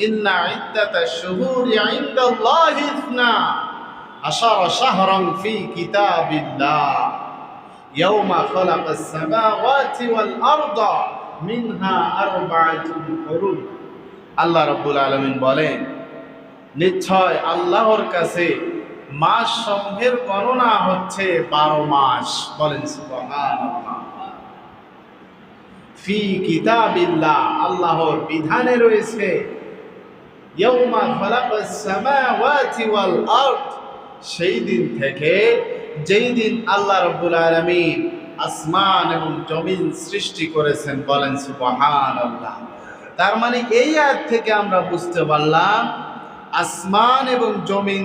ইন্না ইদ্দাতাশ শুহুরি ইনদাল্লাহি 12 শাহরান ফি কিতাবিল্লাহ ইয়াওমা খালাকাস সামাওয়াতি ওয়াল আরদা মিনহা আরবাআতুন হুরুম। আল্লাহ রাব্বুল আলামিন বলেন, নিশ্চয় আল্লাহর কাছে মাস সমূহের গণনা হচ্ছে 12 মাস। বলেন সুবহানাল্লাহ। ফি কিতাবিল্লাহ, আল্লাহর বিধানে রয়েছে। ইয়াউমা খালাকাস সামাওয়াতি ওয়াল আরদ, সেই দিন থেকে যেই দিন আল্লাহ রাব্বুল আলামিন আসমান এবং জমিন সৃষ্টি করেছেন। বলেন সুবহানাল্লাহ। তার মানে এই আয়াত থেকে আমরা বুঝতে পারলাম আসমান এবং জমিন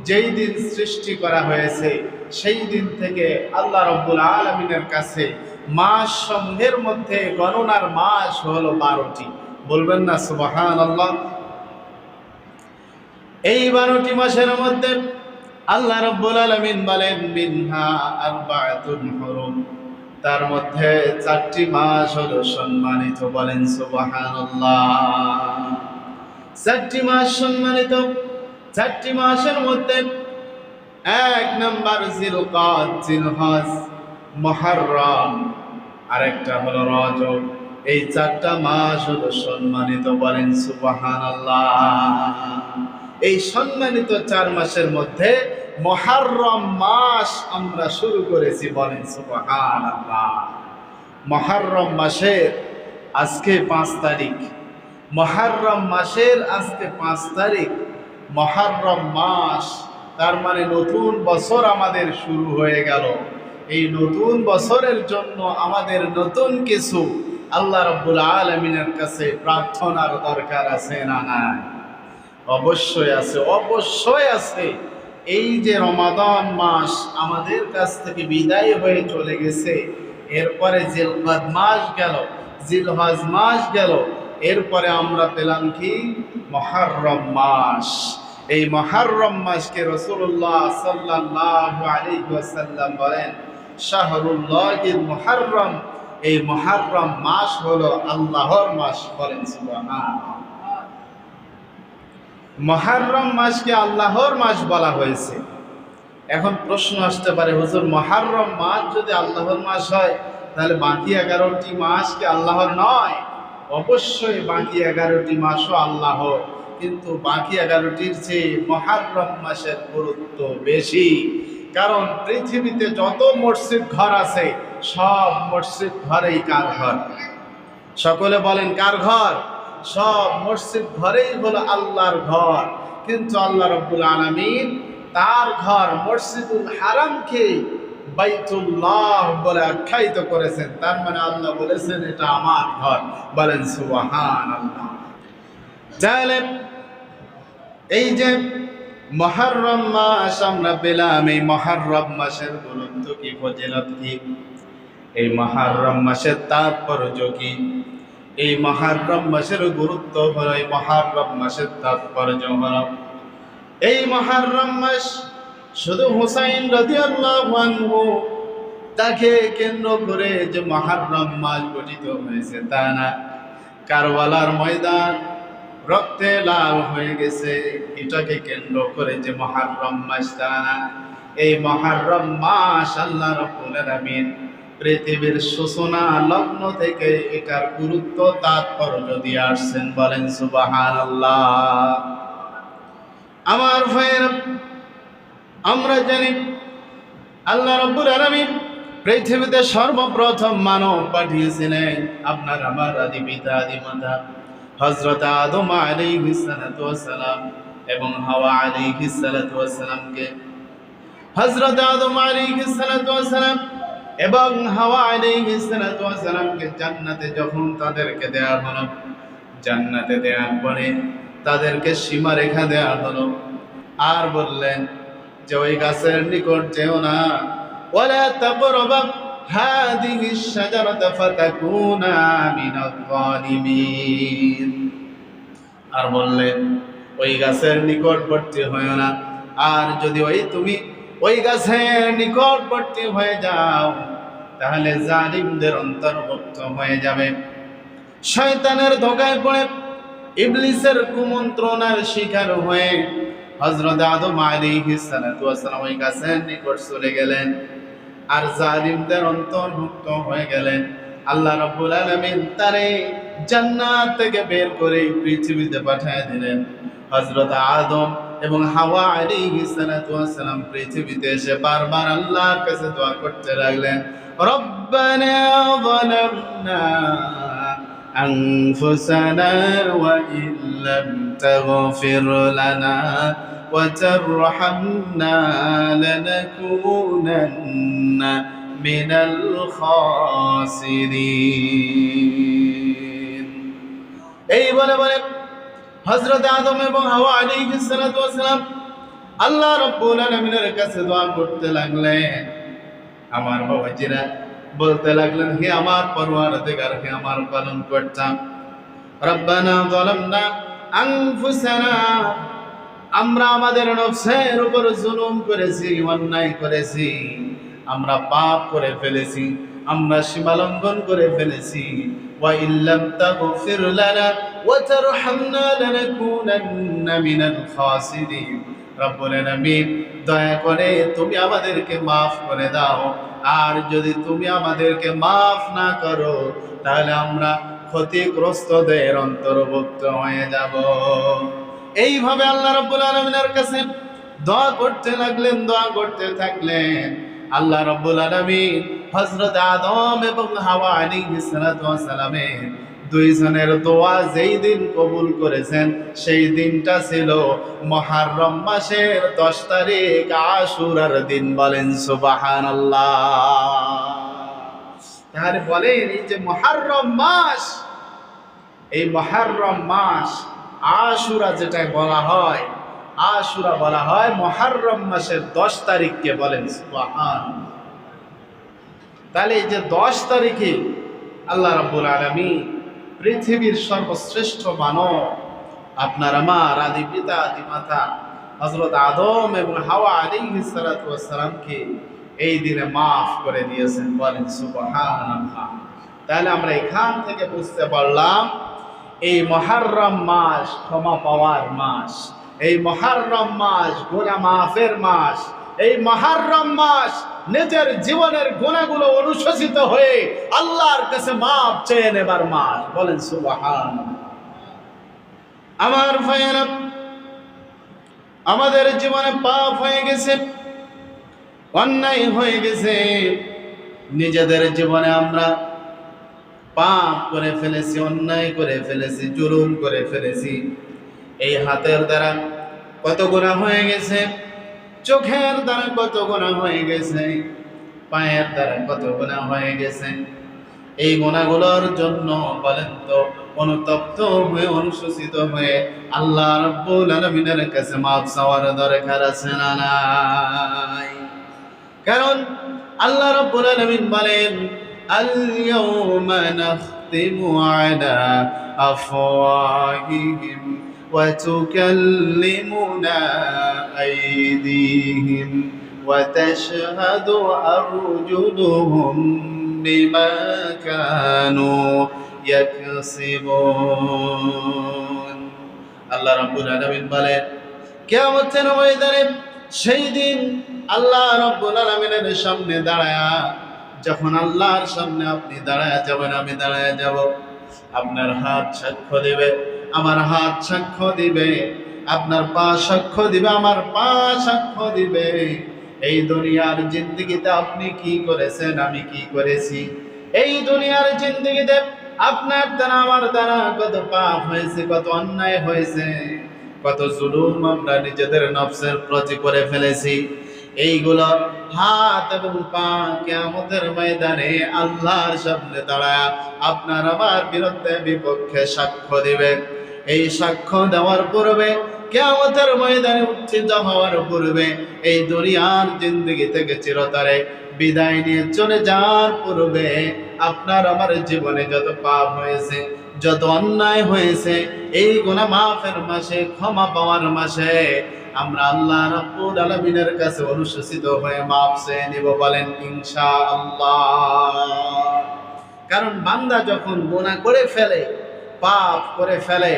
যেই দিন সৃষ্টি করা হয়েছে সেই দিন থেকে আল্লাহ রাব্বুল আলামিনের কাছে মাস সমূহের মধ্যে গণনার মাস হলো 12টি। বলবেন না সুবহানাল্লাহ। এই 12টি মাসের মধ্যে আল্লাহ রাব্বুল আলামিন বলেন মিনহা আরবাআতুন হুরুম, তার মধ্যে 4টি মাস হলো সম্মানিত। বলেন সুবহানাল্লাহ। 4টি মাস সম্মানিত। 4টি মাসের মধ্যে 1 নাম্বার জিলকাদ, জিলহজ, মুহররম, আরেকটা হলো রজব। এই 4টা মাস হলো সম্মানিত। বলেন সুবহানাল্লাহ। এই সম্মানিত 4 মাসের মধ্যে মুহররম মাস আমরা শুরু করেছি। বলেন সুবহানাল্লাহ। মুহররম মাসের আজকে 5 তারিখ। মুহররম মাসের আজকে 5 তারিখ। মুহররম মাস, তার মানে নতুন বছর আমাদের শুরু হয়ে গেল। এই নতুন বছরের জন্য আমাদের নতুন কিছু আল্লাহ রাব্বুল আলামিনের কাছে প্রার্থনার দরকার আছে না নাই? অবশ্যই আছে, অবশ্যই আছে। এই যে রমাদান মাস আমাদের কাছ থেকে বিদায় হয়ে চলে গেছে, এরপরে জিলকাদ মাস গেল, জিলহজ মাস গেল, এরপরে আমরা পেলাম কি? মুহররম মাস। এই মুহররম মাসকে রাসূলুল্লাহ সাল্লাল্লাহু আলাইহি ওয়াসাল্লাম বলেন শাহরুল্লাহিল মুহররম। এই মুহররম মাস হলো আল্লাহর মাস। বলেন সুবহানাল্লাহ। মুহররম মাসকে আল্লাহর মাস বলা হয়েছে। এখন প্রশ্ন আসতে পারে, হুজুর মুহররম মাস যদি আল্লাহর মাস হয় তাহলে বাকি 11টি মাস কি আল্লাহর নয়? অবশ্যই বাকি 11টি মাসও আল্লাহর, কিন্তু বাকি 11টির চেয়ে মুহররম মাসের গুরুত্ব বেশি। কারণ পৃথিবীতে যত মসজিদ ঘর আছে সব মসজিদ ঘরেই কার ঘর? সকলে বলেন কার ঘর? সব মসজিদ ঘরেই হলো আল্লাহর ঘর। কিন্তু আল্লাহ রাব্বুল আলামিন তার ঘর মসজিদুল হারামকে বাইতুল্লাহ বলে আখ্যায়িত করেছেন। তার মানে আল্লাহ বলেছেন এটা আমার ঘর। বলেন সুবহানাল্লাহ। তাহলে এই যে মুহররম মাস আমরা পেলাম, এই মুহররম মাসের গুরুত্ব কি, ফজিলত কি, এই মুহররম মাসের তাৎপর্য কি, এই মুহররম মাসের গুরুত্ব হলো, এই মুহররম মাসের তাৎপর্য হলো, এই মুহররম মাস শুধু হুসাইন রাদিয়াল্লাহু আনহু তাকে কেন্দ্র করে যে মুহররম মাস গঠিত হয়েছে তা না। কারবালার ময়দান রক্তে লাল হয়ে গেছে, এটাকে কেন্দ্র করে যে মুহররম মাস তা না। এই মুহররম মাস আল্লাহ রাব্বুল আলামিন পৃথিবীর সূচনা লগ্ন থেকে এটার গুরুত্ব তাৎপর্য দিয়ে আসছেন। বলেন সুবহানাল্লাহ। আমার ভাইয়েরা, আমরা জানি আল্লাহ রাব্বুল আলামিন পৃথিবীতে সর্বপ্রথম মানব পাঠিয়েছিলেন আপনার আমার আদি পিতা আদি মাতা হযরত আদম আলাইহিস সালাতু ওয়াস সালাম এবং হাওয়া আলাইহিস সালাতু ওয়াস সালামকে। হযরত আদম আলাইহিস সালাতু ওয়াস সালাম এবং হাওয়া আলাইহিস সালাতু ওয়াস সালামকে জান্নাতে যখন তাদেরকে দেয়া হলো, জান্নাতে দেওয়ার পরে তাদেরকে সীমারেখা দেয়া হলো, আর বললেন যে ওই গাছের নিকট যেও না, ওয়ালা তাকরাবা হাদিহিশ শাজারাতা ফাতাকুনা মিনাল যালিমিন। আর বললেন ওই গাছের নিকটবর্তী হয়ো না, আর যদি তুমি ওই গাছের নিকটবর্তী হয়ে যাও তাহলে জালিমদের অন্তর্ভুক্ত হয়ে যাবে। শয়তানের ধোঁকায় পড়ে ইবলিসের কুমন্ত্রণার শিকার হয়ে হযরত আদম আলাইহিস সালাতু ওয়াস সালামের কাছে নিকট চলে গেলেন আর জালিমদের অন্তর্ভুক্ত হয়ে গেলেন। আল্লাহ রাব্বুল আলামিন তারে জান্নাত থেকে বের করে পৃথিবীতে পাঠিয়ে দিলেন। হযরত আদম এবং হাওয়া আলাইহিস সালাতু ওয়াস সালাম পৃথিবীতে এসে বারবার আল্লাহর কাছে দোয়া করতে লাগলেন, রব্বানা যালামনা আনফুসানা ওয়া ইল্লাম তাগফির লানা ওয়া তারহামনা লানাকুনান্না মিনাল খাসিরিন। এই বলে বলে হযরত আদম এবং হাওয়া আলাইহিস সালাতু ওয়াস সালাম আল্লাহ রাব্বুল আলামিনের কাছে দোয়া করতে লাগলেন। আমার বাবাজিরা বলতে লাগলেন, হে আমার পরওয়ারদিগার, হে আমার পালনকর্তা, রব্বানা যালামনা আনফুসানা, আমরা আমাদের নফসের উপর জুলুম করেছি, অন্যায় করেছি, আমরা পাপ করে ফেলেছি, আমরা সীমালঙ্ঘন করে ফেলেছি। ওয়া ইল্লাম তাগফির লানা ওয়া তারহামনা লানাকুনান্না মিনাল খাসিরিন। রব্বুল আলামিন, দয়া করে তুমি আমাদেরকে মাফ করে দাও, আর যদি তুমি আমাদেরকে মাফ না করো তাহলে আমরা ক্ষতিগ্রস্তদের অন্তর্ভুক্ত হয়ে যাব। এইভাবে আল্লাহ রাব্বুল আলামিনের কাছে দোয়া করতে লাগলেন, দোয়া করতে থাকলেন। আল্লাহ রাব্বুল আলামিন হযরত আদম এবং হাওয়া আলাইহিস সালাতু ওয়াস সালামের দুইজনের দোয়া যেই দিন কবুল করেছেন সেই দিনটা ছিল মুহররম মাসের 10 তারিখ, আশুরার দিন। বলেন সুবহানাল্লাহ। তাহলে বলেন, এই যে মুহররম মাস, এই মুহররম মাস আশুরা যেটা বলা হয়, আশুরা বলা হয় মুহররম মাসের 10 তারিখকে। বলেন সুবহানাল্লাহ। তাহলে এই যে 10 তারিখে আল্লাহ রাব্বুল আলামিন পৃথিবীর সর্বশ্রেষ্ঠ মানব, আপনার আমার আদি পিতা আদি মাতা হযরত আদম এবং হাওয়া আলাইহিস সালাতু ওয়াস সালামকে এই দিনে মাফ করে দিয়েছেন। বলেন সুবহানাল্লাহ। তাহলে আমরা এখান থেকে বুঝতে পারলাম এই মুহররম মাস ক্ষমা পাওয়ার মাস, এই মুহররম মাস গুনাহ মাফের মাস, এই মুহররম মাস নিজের জীবনের গুনাহগুলো অনুশোচিত হয়ে আল্লাহর কাছে মাফ চেয়ে নেবার মাস। বলেন সুবহানাল্লাহ। আমার ভাইয়েরা, আমাদের জীবনে পাপ হয়ে গেছে, অন্যায় হয়ে গেছে, নিজেদের জীবনে আমরা পাপ করে ফেলেছি, অন্যায় করে ফেলেছি, জুলুম করে ফেলেছি। এই হাতের দ্বারা কত গুনাহ হয়ে গেছে, চোখের দ্বারা কত গুনাহ হয়ে গেছে, পায়ের দ্বারা কত গুনাহ হয়ে গেছে। এই গুনাহগুলোর জন্য বলেন তো অনুতপ্ত হয়ে, অনুশোচিত হয়ে আল্লাহ রাব্বুল আলামিনের কাছে মাফ চাওয়ার দরকার আছে না নাই? কারণ আল্লাহ রাব্বুল আলামিন বলেন, আল-ইয়াওমা নাখতিমু আলা আফওয়াহিহিম ওয়া তুকাল্লিমুনা আইদিহিম ওয়া তাশহাদু আরজুলুহুম বিমা কানু ইয়াকসিবুন। আল্লাহ রাব্বুল আলামিন বলেন, কিয়ামতের ময়দানে সেই দিন আল্লাহ রাব্বুল আলামিনের সামনে দাঁড়ায়া, যখন আল্লাহর সামনে আপনি দাঁড়ায়া যাবেন, আমি দাঁড়ায়া যাব, আপনার হাত সাক্ষ্য দিবে, আমার হাত সাক্ষ্য দিবে, আপনার পা সাক্ষ্য দিবে, আমার পা সাক্ষ্য দিবে। এই দুনিয়ার জিন্দেগিতে আপনি কি করেছেন, আমি কি করেছি। এই দুনিয়ার জিন্দেগিতে আপনার দ্বারা আমার দ্বারা কত পাপ হয়েছে, কত অন্যায় হয়েছে, কত জুলুম আমরা নিজেদের নফসের প্রতি করে ফেলেছি। এইগুলো হাত এবং পা কিয়ামতের ময়দানে আল্লাহর সামনে দাঁড়ায় আপনার আমার বিরুদ্ধে বিপক্ষে সাক্ষ্য দিবে। এই সাক্ষ্য দেওয়ার পূর্বে, কিয়ামতের ময়দানে উত্থিত হওয়ার পূর্বে, এই দুনিয়ার জিন্দেগি থেকে চিরতরে বিদায় নিয়ে চলে যাওয়ার পূর্বে আপনার আমার জীবনে যত পাপ হয়েছে, যত অন্যায় হয়েছে, এই গুনাহ মাফের মাসে, ক্ষমা পাওয়ার মাসে আমরা আল্লাহ রাব্বুল আলামিনের কাছে অনুশোচিত হয়ে মাফ চেয়ে নিব। বলেন ইনশাআল্লাহ। কারণ বান্দা যখন গুনাহ করে ফেলে, পাপ করে ফেলে,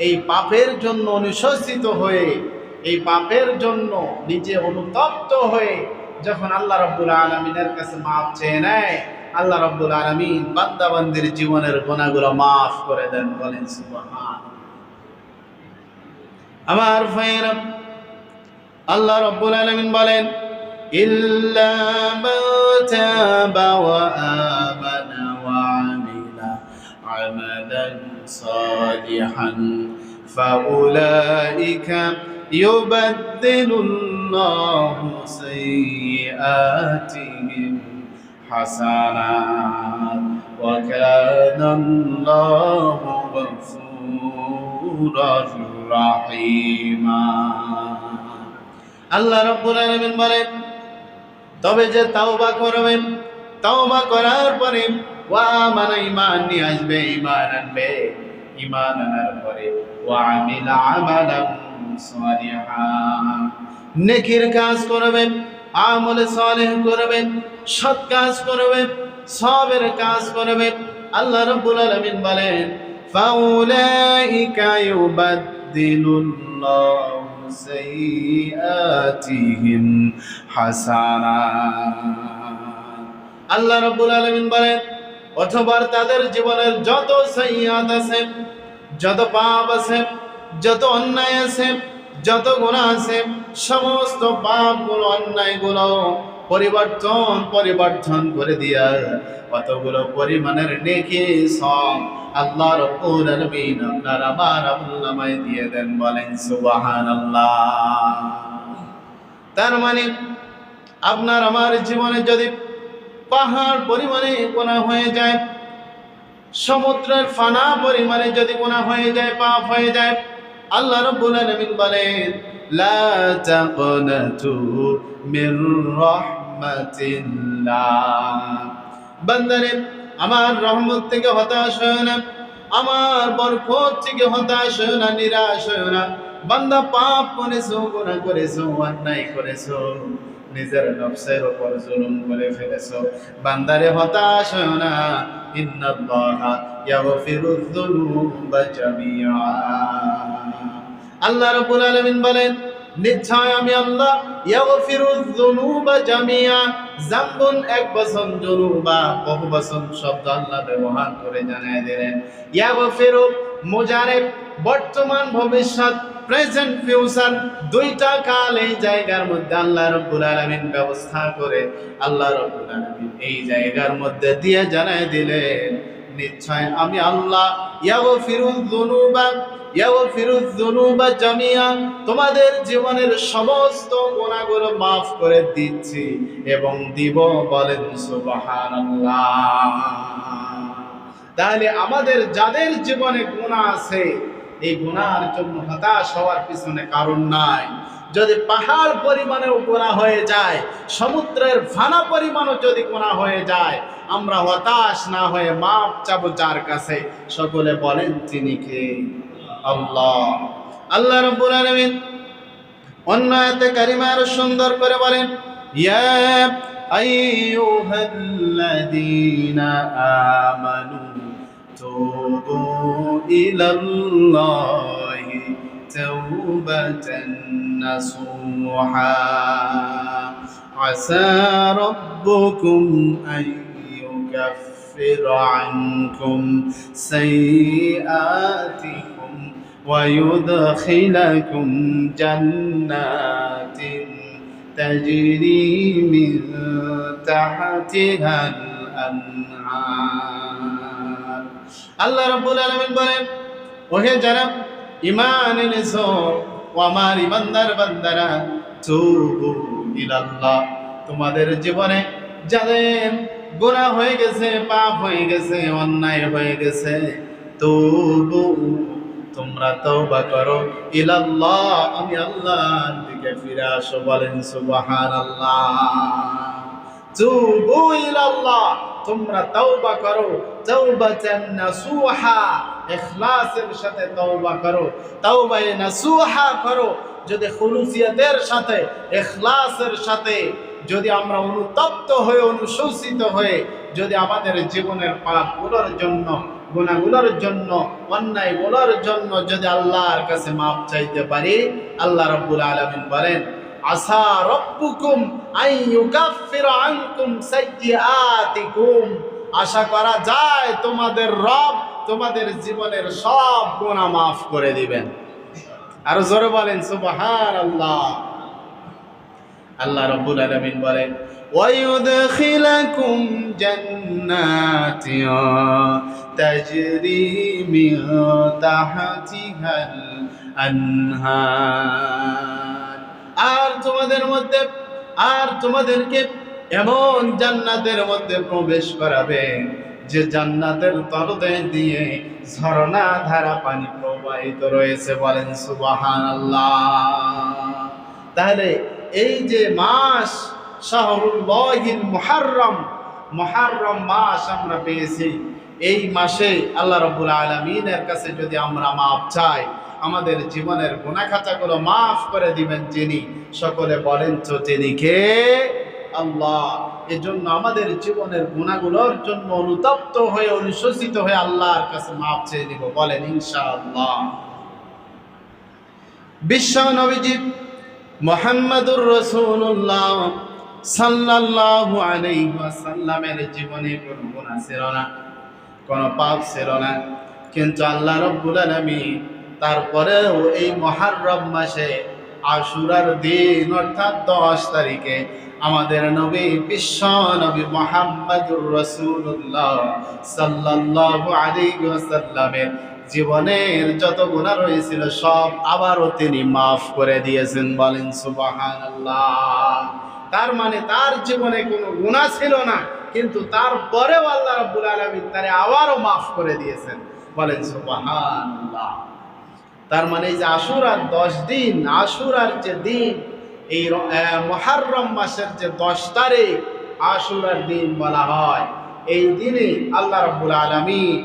এই পাপের জন্য অনুশোচিত হয়ে, এই পাপের জন্য নিজে অনুতপ্ত হয়ে যখন আল্লাহ রাব্বুল আলামিনের কাছে মাপ চেয়ে নেয়, আল্লাহ রাব্বুল আলামিন বান্দা বান্দির জীবনের গুনাহগুলো মাফ করে দেন। বলেন সুবহান। আমার ভাইরা, আল্লাহ রাব্বুল আলামিন বলেন ইল্লা মান তাবা ওয়া আমানা ওয়া আমিলা আমালান সালিহান ফাউলাইকা ইউবাদদিলুল্লাহু সাইয়্যাতিহিম হাসানাত ওয়া কানাল্লাহু গফুরার রাহিমা। আল্লাহ রাব্বুল আলামিন বলেন, তবে যে তাওবা করবেন, তাওবা করার পরে ওয়া আমানা ঈমান নিয়ে আসবে, ঈমান আনবে, ঈমান আনার পরে ওয়া আমিলা আমালান সালিহান, নেকির কাজ করবেন, আমলে সালেহ করবেন, সৎ কাজ করবেন, সবের কাজ করবেন। আল্লাহ রাব্বুল আলামিন বলেন ফাউলাইকা ইউবাদদিলুল্লাহু সাইয়্যাতিহিম হাসানাত। আল্লাহ রাব্বুল আলামিন বলেন, অথবা তাদের জীবনের যত সাইয়্যাত আছে, যত পাপ আছে, যত অন্যায় আছে, যত গুনাহ আছে, সমস্ত পাপগুলো অন্যায়গুলো পরিবর্তন করে দিয়া কতগুলো পরিমাণের নেকি সব আল্লাহ রাব্বুল আলামিন আপনার আমার আমলনামায় দিয়ে দেন। বলেন সুবহানাল্লাহ। তার মানে আপনার আমার জীবনে যদি পাহাড় পরিমাণে গুনাহ হয়ে যায়, সমুদ্রের ফানা পরিমাণে যদি গুনাহ হয়ে যায়, পাপ হয়ে যায়, আল্লাহ রাব্বুল আলামিন বলেন লা তাকনাতু মির রাহমাতিল্লাহ। বান্দারে আমার রহমত থেকে হতাশ হয় না, আমার বরকত থেকে হতাশ হয় না, নিরাশ হয় না। বান্দা পাপ করেছো, গুনাহ করেছো, অন্যায় করেছো, নিজের নফসের উপর জুলুম করে ফেলেছো, বান্দারে হতাশ হয় না। ইন্নাল্লাহা ইয়াগফিরুয যুনুবা জামিআ। আল্লাহ রাব্বুল আলামিন বলেন, নিশ্চয় আমি আল্লাহ ইয়াগফিরুয যুনুবা জামিআ, যামবুন এক বচন, যুনুবা বহু বচন শব্দ আল্লাহ ব্যবহার করে জানায় দিলেন। ইয়াগফিরু মুজারিব, বর্তমান ভবিষ্যৎ, প্রেজেন্ট ফিউচার, দুইটা কাল এই জায়গার মধ্যে আল্লাহ রাব্বুল আলামিন ব্যবস্থা করে আল্লাহ রাব্বুল আলামিন এই জায়গার মধ্যে দিয়ে জানায় দিলেন, নিশ্চয় আমি আল্লাহ ইয়াগফিরুয যুনুবা জামিআ, তোমাদের জীবনের সমস্ত গুনাহগুলো মাফ করে দিচ্ছি এবং দিব। বলেন সুবহানাল্লাহ। তাহলে আমাদের যাদের জীবনে গুনাহ আছে, এই গুনাহের জন্য হতাশ হওয়ার পিছনে কারণ নাই। যদি পাহাড় পরিমাণেও গুনাহ হয়ে যায়, সমুদ্রের ফানা পরিমাণও যদি গুনাহ হয়ে যায়, আমরা হতাশ না হয়ে মাপ চাবো যার কাছে। সকলে বলেন তিনি কে? আল্লাহ। আল্লাহ রাব্বুল আলামিন অন্য আয়াতে কারিমা আরো সুন্দর করে বলেন, ইয়া আইয়ুহাল্লাযীনা আমানু তুবু ইলাল্লাহি তাওবাতান নাসুহা আসা রাব্বুকুম আইয়ুকাফিরা আনকুম সাইয়্যাতিকুম ওয়া ইউদখিলাকুম জান্নাতিন তাজরি মিন তাহতিহাল আনহার। আল্লাহ রাব্বুল আলামিন বলেন, ওহে যারা ঈমান এনেছো, ও আমার ঈমানদার বান্দারা, তুবু ইলাল্লাহ, তোমাদের জীবনে যাদের গুনাহ হয়ে গেছে, পাপ হয়ে গেছে, অন্যায় হয়ে গেছে, তুবু, তোমরা তওবা করো, ইলাল্লাহ, আমি আল্লাহর দিকে ফিরে আসো। বলেন সুবহানাল্লাহ। তুবু ইলাল্লাহ, তোমরা তওবা করো, তাওবাতান নাসুহা, ইখলাসের সাথে তওবা করো, তাওবায়ে নাসুহা করো। যদি খুলুসিয়াতের সাথে, ইখলাসের সাথে যদি আমরা অনুতপ্ত হয়ে, অনুশোচিত হয়ে যদি আমাদের জীবনের পাপগুলোর জন্য গুনাহগুলোর জন্য, অন্যায়গুলোর জন্য যদি আল্লাহর কাছে মাপ চাইতে পারি, আল্লাহ রাব্বুল আলামিন বলেন আসা রাব্বুকুম আইয়ুকাফিরা আনকুম সাইয়্যাতিকুম, আশা করা যায় তোমাদের রব তোমাদের জীবনের সব গুনাহ মাফ করে দিবেন। আর জোরে বলেন সুবহানাল্লাহ। আল্লাহ রাব্বুল আলামিন বলেন ওয়ায়ুদখিলাকুম জান্নাতিন তাজরি মিন তাহতিহাল আনহার, আর তোমাদেরকে এমন জান্নাতের মধ্যে প্রবেশ করাবে যে জান্নাতের তলদেশ দিয়ে ঝর্ণা ধারা পানি প্রবাহিত রয়েছে। বলেন সুবহানাল্লাহ। তাহলে এই যে মাস শাহরুল্লাহিল মুহাররম, মুহাররম মাস আমরা পেয়েছি, এই মাসে আল্লাহ রাব্বুল আলামিনের কাছে যদি আমরা মাপ চাই, আমাদের জীবনের গুনাহ খাতাগুলো মাফ করে দিবেন যিনি, সকলে বলেন তো তিনি কে? আল্লাহ। এজন্য আমাদের জীবনের গুনাহগুলোর জন্য অনুতপ্ত হয়ে অনুশোচিত হয়ে আল্লাহর কাছে মাপ চেয়ে নিব, বলেন ইনশাআল্লাহ। বিশ্ব নবীজি মুহাম্মদুর রাসূলুল্লাহ সাল্লাল্লাহু আলাইহি ওয়াসাল্লামের জীবনে কোনো গুনাহ ছিল না, কোনো পাপ ছিল না, কিন্তু আল্লাহ রাব্বুল আলামিন তারপরেও এই মুহররম মাসে আশুরার দিন অর্থাৎ 10 তারিখে আমাদের নবী বিশ্ব নবী মুহাম্মদুর রাসূলুল্লাহ সাল্লাল্লাহু আলাইহি ওয়াসাল্লামের জীবনের যত গুনাহ রয়েছিল সব আবারও তিনি মাফ করে দিয়েছেন, বলেন সুবহানাল্লাহ। তার মানে তার জীবনে কোনো গুনাহ ছিল না, কিন্তু তারপরেও আল্লাহ রাব্বুল আলামিন তারে আবারও মাফ করে দিয়েছেন, বলেন সুবহানাল্লাহ। তার মানে এই যে আশুরার 10 দিন, আশুরার যে দিন, এই মুহররম মাসের যে 10 তারিখ আশুরার দিন বলা হয়, এই দিনে আল্লাহ রাব্বুল আলামিন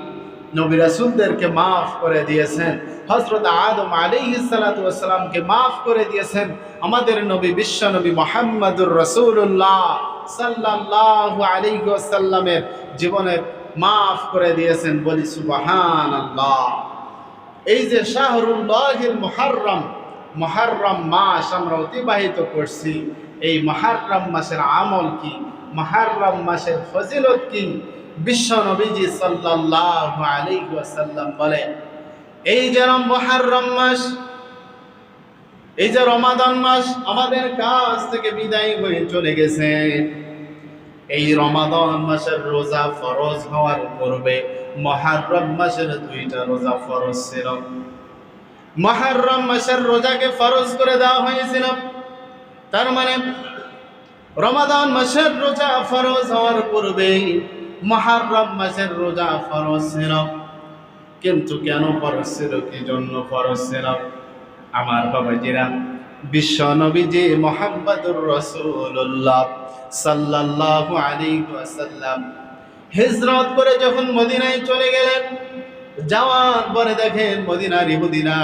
নবী রাসূলদেরকে মাফ করে দিয়েছেন। হযরত আদম আলাইহিস সালাতু ওয়াস সালামকে মাফ করে দিয়েছেন। আমাদের নবী বিশ্ব নবী মুহাম্মদুর রাসূলুল্লাহ সাল্লাল্লাহু আলাইহি ওয়াসাল্লামের জীবনের মাফ করে দিয়েছেন, বলি সুবহানাল্লাহ। এই যে শাহরুল্লাহিল মুহররম, মুহররম মাস আমরা অতিবাহিত করছি, এই মুহররম মাসের আমল কি, মুহররম মাসের ফজিলত কি, বিশ্ব নবীজি সাল্লাল্লাহু আলাইহি ওয়াসাল্লাম বলেন এই যে মুহররম মাস, এই যে রমাদান মাস আমাদের কাছ থেকে বিদায় হয়ে চলে গেছে, এই রমাদান মাসের রোজা ফরজ হওয়ার পূর্বে মুহররম মাসের 2টা রোজা ফরজ ছিল। মুহররম মাসের রোজাকে ফরজ করে দেওয়া হয়েছিল, তার মানে রমাদান মাসের রোজা ফরজ হওয়ার পূর্বে মুহররম মাসের রোজা ফরজ ছিল। কিন্তু কেন ফরজ ছিল, কি জন্য ফরজ ছিল? আমার বাবাজিরা, বিশ্ব নবীজি মুহাম্মদুর রাসূলুল্লাহ সাল্লাল্লাহু আলাইহি ওয়াসাল্লাম হিজরত করে যখন মদিনায় চলে গেলেন, যাওয়ার পরে দেখেন মদিনার ইহুদিরা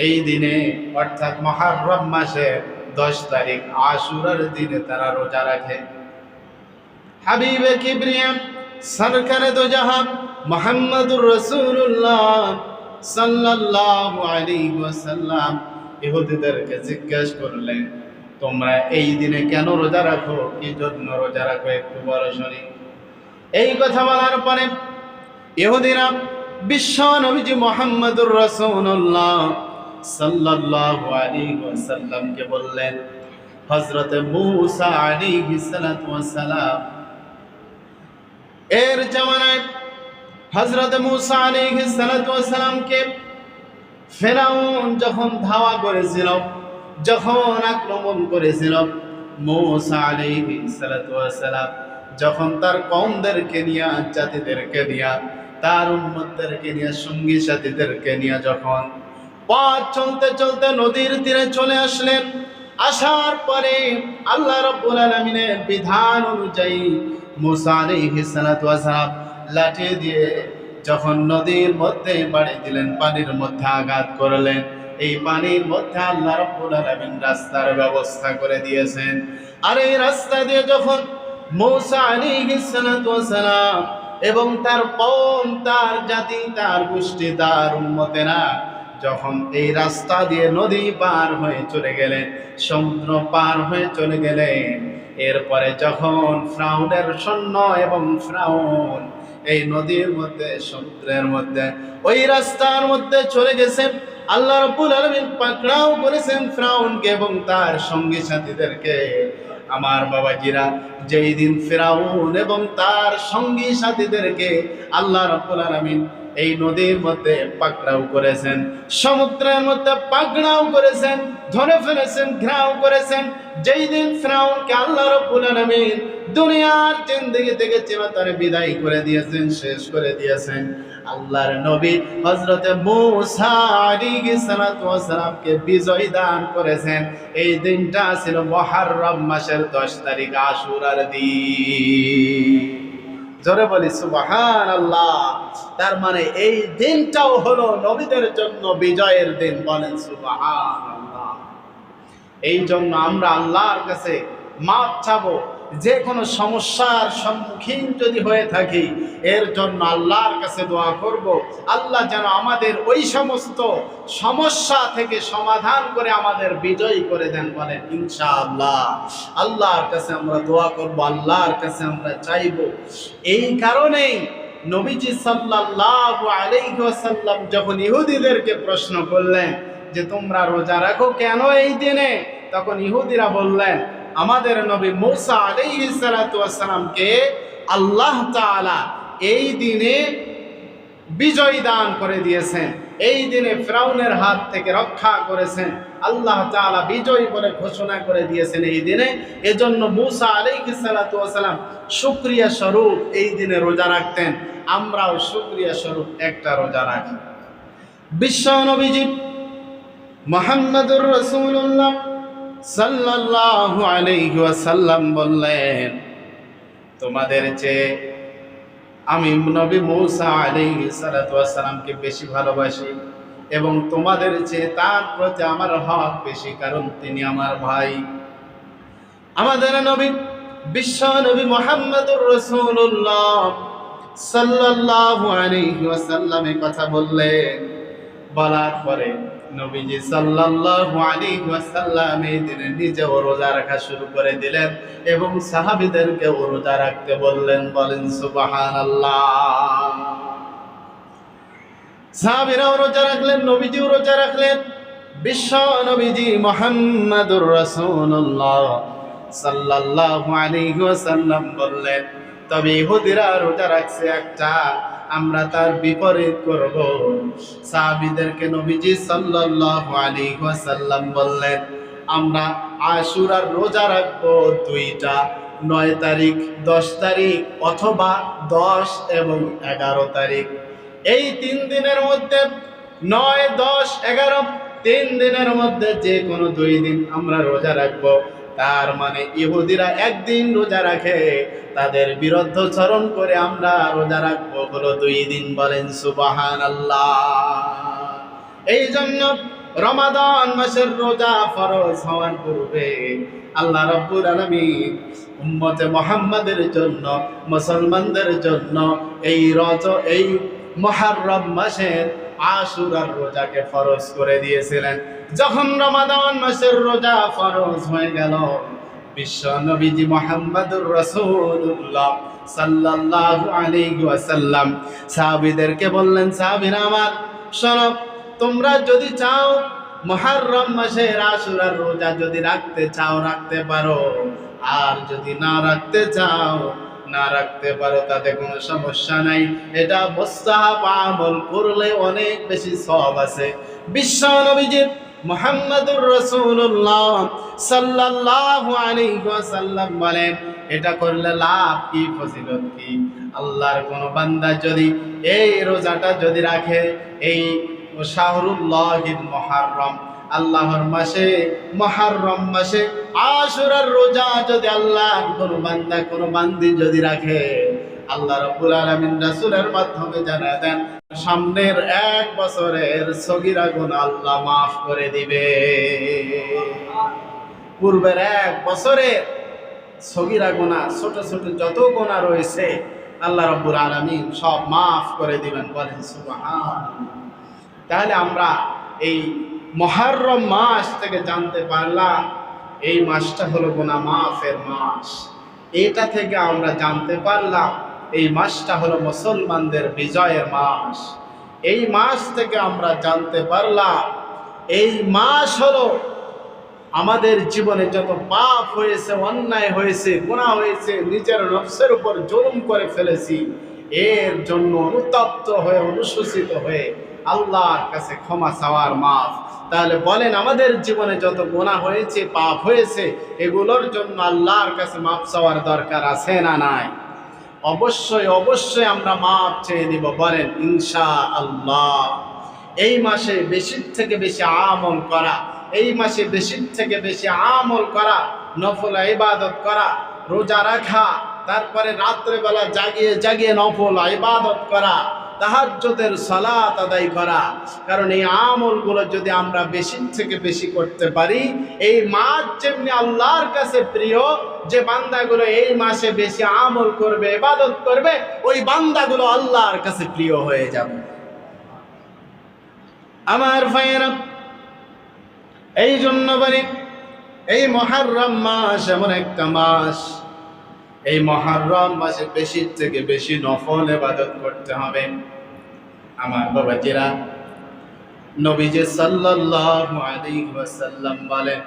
এই দিনে অর্থাৎ মুহররম মাসে 10 তারিখ আশুরার দিনে তারা রোজা রাখে। হাবিবে কিবরিয়া সরকারে দো জাহান মুহাম্মদুর রাসূলুল্লাহ সাল্লাল্লাহু আলাইহি ওয়াসাল্লাম ইহুদিদেরকে জিজ্ঞাসা করলেন, তোমরা এই দিনে কেন রোজা রাখো, কি জন্য রোজা রাখো, একটু বলো শুনি। এই কথা বলার পরে ইহুদিরা বিশ্ব নবীজি মুহাম্মদুর রাসূলুল্লাহ সাল্লাল্লাহু আলাইহি ওয়াসাল্লামকে বললেন, হযরত মূসা আলাইহিস সালাতু ওয়াস সালাম এর জামানায় হযরত মূসা আলাইহিস সালাতু ওয়াস সালামকে ফিরআউন যখন ধাওয়া করেছিল, যখন আক্রমণ করেছিল, মূসা আলাইহিস সালাতু ওয়াস সালাম যখন তার কওমদেরকে নিয়ে, জাতিদেরকে নিয়ে, তার উম্মতদেরকে নিয়ে, সঙ্গী সাথীদেরকে নিয়ে যখন পথ চলতে চলতে নদীর তীরে চলে আসলেন, আসার পরে আল্লাহ রাব্বুল আলামিনের বিধান অনুযায়ী মূসা আলাইহিস সালাতু ওয়াস সালাম লাঠি দিয়ে যখন নদীর মধ্যে বাড়ি দিলেন, পানির মধ্যে আঘাত করলেন, এই পানির মধ্যে আল্লাহ রাব্বুল আলামিন রাস্তার ব্যবস্থা করে দিয়েছেন। আর এই রাস্তা দিয়ে যখন মূসা আলাইহিস সালাতু ওয়াস সালাম এবং তার কওম, তার জাতি, তার গোষ্ঠী, তার উম্মতেরা যখন এই রাস্তা দিয়ে নদী পার হয়ে চলে গেলেন, সমুদ্র পার হয়ে চলে গেলেন, এরপরে যখন ফিরআউনের সৈন্য এবং ফিরআউন এই নদীর মধ্যে, সমুদ্রের মধ্যে, ওই রাস্তার মধ্যে চলে গেছেন, আল্লাহ রাব্বুল আলামিন পাকড়াও করেছেন ফিরআউনকে এবং তার সঙ্গী সাথীদেরকে। আমার বাবাজিরা, যেই দিন ফিরআউন এবং তার সঙ্গী সাথীদেরকে আল্লাহ রাব্বুল আলামিন এই নদীর মধ্যে পাকড়াও করেছেন, সমুদ্রের মধ্যে পাকড়াও করেছেন, ধরে ফেলেছেন, ঘেরাও করেছেন, যেই দিন ফিরআউনকে আল্লাহ রাব্বুল আলামিন দুনিয়ার জিন্দেগি থেকে চিরতরে বিদায় করে দিয়েছেন, শেষ করে দিয়েছেন, আল্লাহর নবী হযরত মূসা আলাইহিস সালাতু ওয়াস সালামকে বিজয় দান করেছেন। এই দিনটা ছিল মুহররম মাসের 10 তারিখ, আশুরার দিন। জোরে বলি সুবহানাল্লাহ। তার মানে এই দিনটাও হলো নবীদের জন্য বিজয়ের দিন, বলেন সুবহানাল্লাহ। এই জন্য আমরা আল্লাহর কাছে মাপ চাবো, যে কোনো সমস্যার সম্মুখীন যদি হয়ে থাকি এর জন্য আল্লাহর কাছে দোয়া করব, আল্লাহ যেন আমাদের ওই সমস্ত সমস্যা থেকে সমাধান করে আমাদের বিজয়ী করে দেন, বলেন ইনশাআল্লাহ। আল্লাহর কাছে আমরা দোয়া করব, আল্লাহর কাছে আমরা চাইব। এই কারণেই নবীজি সাল্লাল্লাহু আলাইহি ওয়াসাল্লাম যখন ইহুদিদেরকে প্রশ্ন করলেন যে তোমরা রোজা রাখো কেন এই দিনে, তখন ইহুদিরা বললেন আমাদের নবী মূসা আলাইহিস সালাতু ওয়াস সালামকে আল্লাহ তাআলা এই দিনে বিজয় দান করে দিয়েছেন, এই দিনে ফিরআউনের হাত থেকে রক্ষা করেছেন, আল্লাহ তাআলা বিজয় বলে ঘোষণা করে দিয়েছেন এই দিনে। এজন্য মূসা আলাইহিস সালাতু ওয়াস সালাম শুকরিয়া স্বরূপ এই দিনে রোজা রাখতেন। আমরাও শুকরিয়া স্বরূপ একটা রোজা রাখি। বিশ্ব নবীজি মুহাম্মদুর রাসূলুল্লাহ সাল্লাল্লাহু আলাইহি ওয়াসাল্লাম বললেন, তোমাদের চেয়ে আমি নবী মূসা আলাইহিস সালাতু ওয়াস সালামকে বেশি ভালোবাসি এবং তোমাদের চেয়ে তার প্রতি আমার হক বেশি, কারণ তিনি আমার ভাই। আমাদের নবী বিশ্ব নবী মুহাম্মদুর রাসূলুল্লাহ সাল্লাল্লাহু আলাইহি ওয়াসাল্লাম এই কথা বললেন। বলার পরে নবীজি সাল্লাল্লাহু আলাইহি ওয়াসাল্লাম এই দিনে নিজেও রোজা রাখা শুরু করে দিলেন এবং সাহাবীদেরকেও রোজা রাখতে বললেন, বলেন সুবহানাল্লাহ। সাহাবীরাও রোজা রাখলেন, নবীজিও রোজা রাখলেন। বিশ্ব নবীজি মুহাম্মদুর রাসূলুল্লাহ সাল্লাল্লাহু আলাইহি ওয়াসাল্লাম বললেন, তবে ইহুদিরা রোজা রাখছে একটা, আমরা তার বিপরীত করব। সাহাবীদেরকে নবীজি সাল্লাল্লাহু আলাইহি ওয়াসাল্লাম বললেন, আমরা আশুরার রোজা রাখবো দুইটা, 9 তারিখ 10 তারিখ অথবা 10 এবং 11 তারিখ। এই 3 দিনের মধ্যে 9, 10, 11 3 দিনের মধ্যে যে কোনো 2 দিন আমরা রোজা রাখবো। তার মানে ইহুদিরা একদিন রোজা রাখে, তাদের বিরুদ্ধাচরণ করে আমরা রোজা রাখবো হলো 2 দিন, বলেন সুবহানাল্লাহ। এই জন্য রমাদান মাসের রোজা ফরজ হওয়ার পূর্বে আল্লাহ রাব্বুল আলামিন উম্মতে মুহাম্মাদের জন্য, মুসলমানদের জন্য এই মুহররম মাসের আশুরার রোজাকে ফরজ করে দিয়েছিলেন। যখন রমাদান মাসের রোজা ফরজ হয়ে গেল, বিশ্ব নবীজি মুহাম্মদুর রাসূলুল্লাহ সাল্লাল্লাহু আলাইহি ওয়াসাল্লাম সাহাবীদেরকে বললেন, সাহাবীরা আমার শোনো, তোমরা যদি চাও মুহররম মাসের আশুরার রোজা যদি রাখতে চাও রাখতে পারো, আর যদি না রাখতে চাও না রাখতে পারো, তাতে কোনো সমস্যা নাই। এটা মুস্তাহাব আমল, করলে অনেক বেশি সওয়াব আছে। বিশ্ব নবীজি মুহাম্মদুর রাসূলুল্লাহ সাল্লাল্লাহু আলাইহি ওয়াসাল্লাম বলেন, এটা করলে লাভ কি, ফজিলত কি? আল্লাহর কোন বান্দা যদি এই রোজাটা যদি রাখে, এই শাহরুল্লাহিল মুহররম, আল্লাহর মাসে মুহররম মাসে আশুরার রোজা যদি আল্লাহর কোন বান্দা কোন বান্দি যদি রাখে, আল্লাহ রাব্বুল আলামিন রাসূলের মাধ্যমে জানা দেন সামনের 1 বছরের সগীরা গুনাহ আল্লাহ মাফ করে দিবে। পূর্বের 1 বছরের সগীরা গুনাহ, ছোট ছোট যত গুনাহ রয়েছে আল্লাহ রাব্বুল আলামিন সব মাফ করে দিবেন, বলেন সুবহানাল্লাহ। তাহলে আমরা এই মুহররম মাস থেকে জানতে পারলাম এই মাসটা হলো গুনাহ মাফের মাস। এটা থেকে আমরা জানতে পারলাম এই মাসটা হলো মুসলমানদের বিজয়ের মাস। এই মাস থেকে আমরা জানতে পারলাম এই মাস হলো আমাদের জীবনে যত পাপ হয়েছে, অন্যায় হয়েছে, গুনাহ হয়েছে, নিজের নফসের উপর জুলুম করে ফেলেছি, এর জন্য অনুতপ্ত হয়ে অনুশোচিত হয়ে আল্লাহর কাছে ক্ষমা চাওয়ার মাস। তাহলে বলেন আমাদের জীবনে যত গুনাহ হয়েছে, পাপ হয়েছে, এগুলোর জন্য আল্লাহর কাছে মাপ চাওয়ার দরকার আছে না নাই? অবশ্যই অবশ্যই আমরা মাপ চেয়ে নিব, বলেন ইনশাআল্লাহ। এই মাসে বেশি থেকে বেশি আমল করা, এই মাসে বেশি থেকে বেশি আমল করা, নফল ইবাদত করা, রোজা রাখা, তারপরে রাত্রেবেলা জাগিয়ে জাগিয়ে নফল ইবাদত করা, তাহাজ্জুদের সালাত আদায় করা। কারণ এই আমলগুলো যদি আমরা বেশি থেকে বেশি করতে পারি, এই মাস যেমনি আল্লাহর কাছে প্রিয়, যে বান্দাগুলো এই মাসে বেশি আমল করবে, ইবাদত করবে, ওই বান্দাগুলো আল্লাহর কাছে প্রিয় হয়ে যাবে। আমার ভাইয়েরা, এই জন্য বলি এই মুহররম মাস এমন একটা মাস, এই মুহররম মাসে বেশি থেকে বেশি নফল ইবাদত করতে হবে। আমার বাবাজিরা, নবীজি সাল্লাল্লাহু আলাইহি ওয়াসাল্লাম বলেন,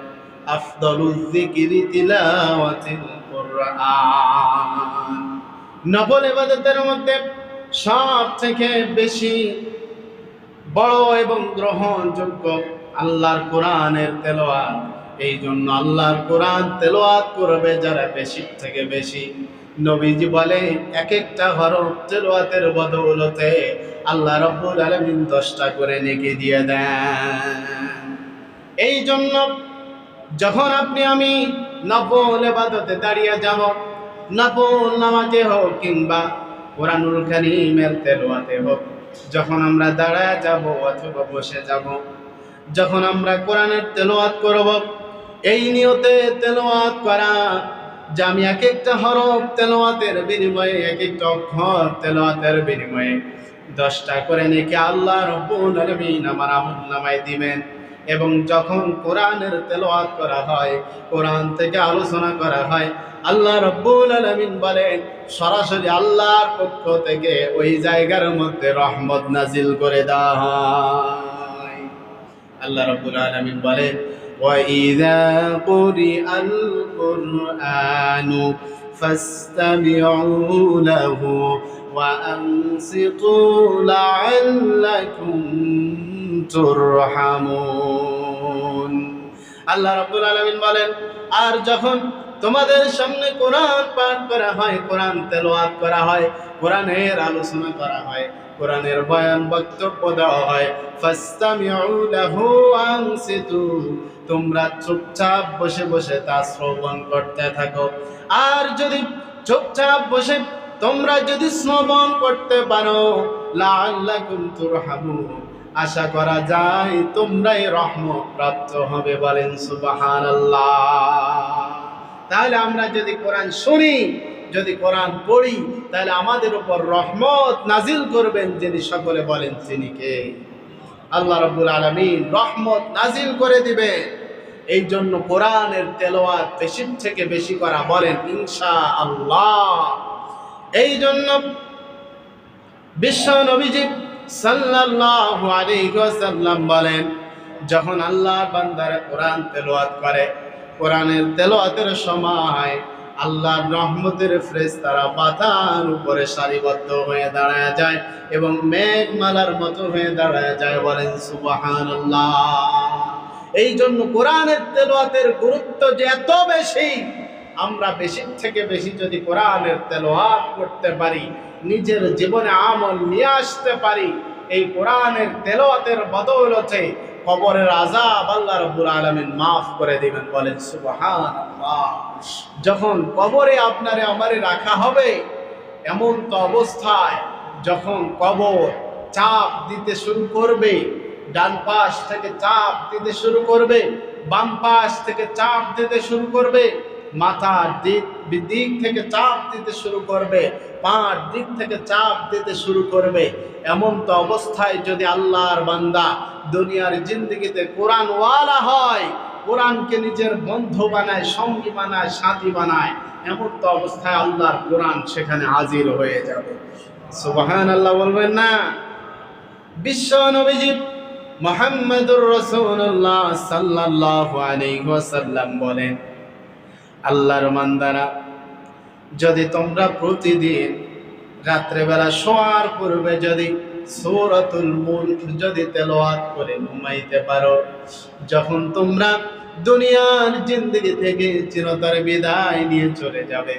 আফদালুয যিকরি তিলাওয়াতুল কুরআন। নফল ইবাদতের মধ্যে সব থেকে বেশি বড় এবং গ্রহণযোগ্য আল্লাহর কোরআনের তেলাওয়াত। এই জন্য আল্লাহর কোরআন তেলাওয়াত করবে যারা বেশি থেকে বেশি, নবীজি বলে এক একটা হরফ তেলাওয়াতের বদৌলতে আল্লাহ রাব্বুল আলামিন 10টা করে নেকি দিয়ে দেন। এই জন্য যখন আপনি আমি নফল ইবাদতে দাঁড়িয়ে যাব, নফল নামাজে হোক কিংবা কোরআনুল কারীমের তেলাওয়াতে হোক, যখন আমরা দাঁড়ায় যাব অথবা বসে যাব, যখন আমরা কোরআনের তেলাওয়াত করব, এই নিয়তে তেলাওয়াত করা যে আমি এক একটা হরফ তেলাওয়াতের বিনিময়ে, এক একটা অক্ষর তেলাওয়াতের বিনিময়ে 10টা করে নেকি আল্লাহ রাব্বুল আলামিন আমার আমলনামায় দিবেন। এবং যখন কোরআনের তেলাওয়াত করা হয়, কোরআন থেকে আলোচনা করা হয়, আল্লাহ রাব্বুল আলামিন বলেন সরাসরি আল্লাহর পক্ষ থেকে ওই জায়গার মধ্যে রহমত নাজিল করে দেওয়া হয়। আল্লাহ রাব্বুল আলামিন বলেন, وَإِذَا قُرِئَ الْقُرْآنُ فَاسْتَمِعُوا لَهُ وَأَنصِتُوا لَعَلَّكُمْ তুরহামুন। আল্লাহ রাব্বুল আলামিন বলেন, আর যখন তোমাদের সামনে কোরআন পাঠ করা হয়, কোরআন তেলাওয়াত করা হয়, কোরআনের আলোচনা করা হয়, কোরআনের বয়ান বক্তব্য দেওয়া হয়, ফাস্তামিউ লাহু আনসিতু, তোমরা চুপচাপ বসে বসে তা শ্রবণ করতে থাকো। আর যদি চুপচাপ বসে তোমরা যদি শ্রবণ করতে পারো, লাআল্লাকুম তুরহামুন, আশা করা যায় তোমরাই রহমত প্রাপ্ত হবে, বলেন সুবহানাল্লাহ। তাহলে আমরা যদি কোরআন শুনি, যদি কোরআন পড়ি, তাহলে আমাদের উপর রহমত নাজিল করবেন যিনি, সকলে বলেন তিনি কে? আল্লাহ রাব্বুল আলামিন রহমত নাজিল করে দিবেন। এই জন্য কোরআনের তেলাওয়াত বেশি থেকে বেশি করা, বলেন ইনশাআল্লাহ। এই জন্য বিশ্ব নবীজি সাল্লাল্লাহু আলাইহি ওয়াসাল্লাম বলেন, যখন আল্লাহর বান্দারা কোরআন তেলাওয়াত করে, কোরআনের তেলাওয়াতের সময় আল্লাহর রহমতের ফেরেশতারা পাতার উপরে সারিবদ্ধ হয়ে দাঁড়ায় যায় এবং মেঘমালার মতো হয়ে দাঁড়ায় যায়, বলেন সুবহানাল্লাহ। এই জন্য কোরআনের তেলাওয়াতের গুরুত্ব যে এত বেশি, আমরা বেশি থেকে বেশি যদি কোরআনের তেলাওয়াত করতে পারি, নিজের জীবনে আমল নিয়ে আসতে পারি, এই কোরআনের তেলাওয়াতের বদৌলতে কবরের আযাব আল্লাহ রাব্বুল আলামিন মাফ করে দিবেন, বলেন সুবহানাল্লাহ। যখন কবরে আপনারে আমারে রাখা হবে, এমন তো অবস্থায় যখন কবর চাপ দিতে শুরু করবে, ডান পাশ থেকে চাপ দিতে শুরু করবে, বাম পাশ থেকে চাপ দিতে শুরু করবে, মাথার দিক থেকে চাপ দিতে শুরু করবে, পার দিক থেকে চাপ দিতে শুরু করবে। এমন তো অবস্থায় যদি আল্লাহর বান্দা দুনিয়ার জিন্দেগিতে কোরআনওয়ালা হয়, কোরআনকে নিজের বন্ধু বানায়, সঙ্গী বানায়, সাথী বানায়, এমন তো অবস্থায় আল্লাহর কোরআন সেখানে হাজির হয়ে যাবে। সুবহানাল্লাহ বলবেন না? বিশ্ব নবীজি মুহাম্মদুর রাসূলুল্লাহ সাল্লাল্লাহু আলাইহি ওয়াসাল্লাম বলেন, আল্লাহর বান্দারা, যদি তোমরা প্রতিদিন রাত্রেবেলা শোয়ার পূর্বে যদি সূরাতুল মুলক যদি তেলাওয়াত করে ঘুমাইতে পারো, যখন তোমরা দুনিয়ার জিন্দেগি থেকে চিরতরে বিদায় নিয়ে চলে যাবে,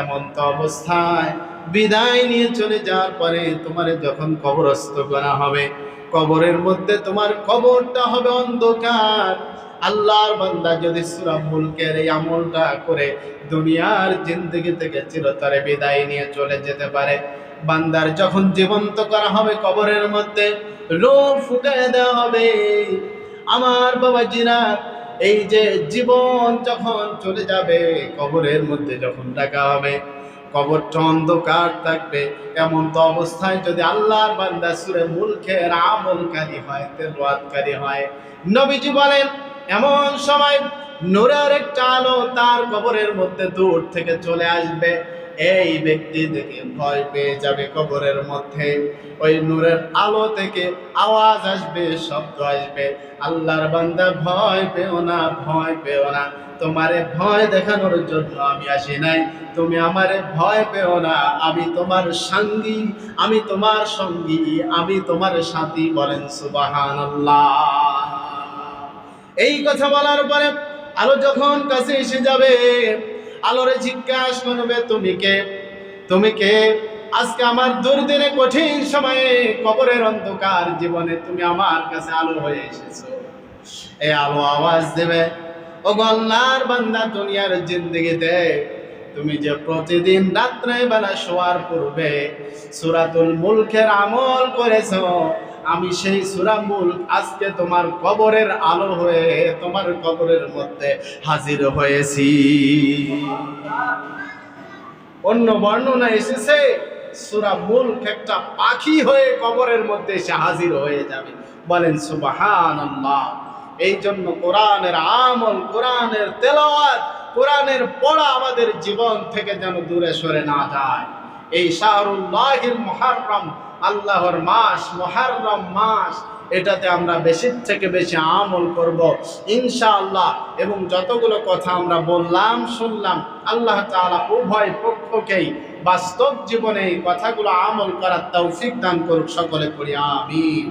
এমন তো অবস্থায় বিদায় নিয়ে চলে যাওয়ার পরে তোমার যখন কবরস্থ করা হবে, কবরের মধ্যে তোমার কবরটা হবে অন্ধকার। আল্লাহর বান্দা যদি সূরা মুলকের এই আমলটা করে দুনিয়ার জিন্দেগি থেকে চিরতরে বিদায় নিয়ে চলে যেতে পারে, বান্দার যখন জীবন্ত করা হবে কবরের মধ্যে রূহ ফুঁকে দেওয়া হবে। আমার বাবাজিরা, এই যে জীবন যখন চলে যাবে, কবরের মধ্যে যখন রাখা হবে, কবরটা অন্ধকার থাকবে। এমন তো অবস্থায় যদি আল্লাহর বান্দা সূরা মুলকের আমলকারী হয়, তেলাওয়াতকারী হয়, নবীজি বলেন এমন সময় নূরের একটা আলো তার কবরের মধ্যে দূর থেকে চলে আসবে। এই ব্যক্তি দেখে ভয় পেয়ে যাবে কবরের মধ্যে। ওই নূরের আলো থেকে আওয়াজ আসবে, শব্দ আসবে, আল্লাহর বান্দা ভয় পেও না, ভয় পেও না, তোমারে ভয় দেখানোর জন্য আমি আসি নাই, তুমি আমারে ভয় পেও না, আমি তোমার সঙ্গী, আমি তোমার সঙ্গী, আমি তোমার সাথী। বলেন সুবহানাল্লাহ। এই কথা বলার পরে আলো যখন কাছে এসে যাবে, আলোরে জিজ্ঞাসা করবে, তুমি কে? তুমি কে? আজকে আমার দুর্দিনে কঠিন সময়ে কবরের অন্ধকার জীবনে তুমি আমার কাছে আলো হয়ে এসেছো। এই আলো আওয়াজ দেবে, ও আল্লাহর বান্দা, দুনিয়ার জিন্দেগিতে তুমি যে প্রতিদিন রাত্রে বেলা শোয়ার পূর্বে সূরাতুল মুলকের আমল করেছো, আমি সেই সূরা মুলক আজকে তোমার কবরের আলো হয়ে তোমার কবরের মধ্যে হাজির হয়েছি। অন্য বর্ণনা এসেছে সূরা মুলক একটা পাখি হয়ে কবরের মধ্যে এসে হাজির হয়ে যাবে। বলেন সুবহানাল্লাহ। এই জন্য কোরআনের আমল, কোরআনের তেলাওয়াত, কোরআনের পড়া আমাদের জীবন থেকে যেন দূরে সরে না যায়। এই শাহরুল্লাহিল মুহাররম, আল্লাহর মাস, মুহাররম মাস, এটাতে আমরা বেশি থেকে বেশি আমল করব ইনশাআল্লাহ। এবং যতগুলো কথা আমরা বললাম, শুনলাম, আল্লাহ তাআলা উভয় পক্ষকেই বাস্তব জীবনে এই কথাগুলো আমল করার তৌফিক দান করুক। সকলে পড়ি আমিন।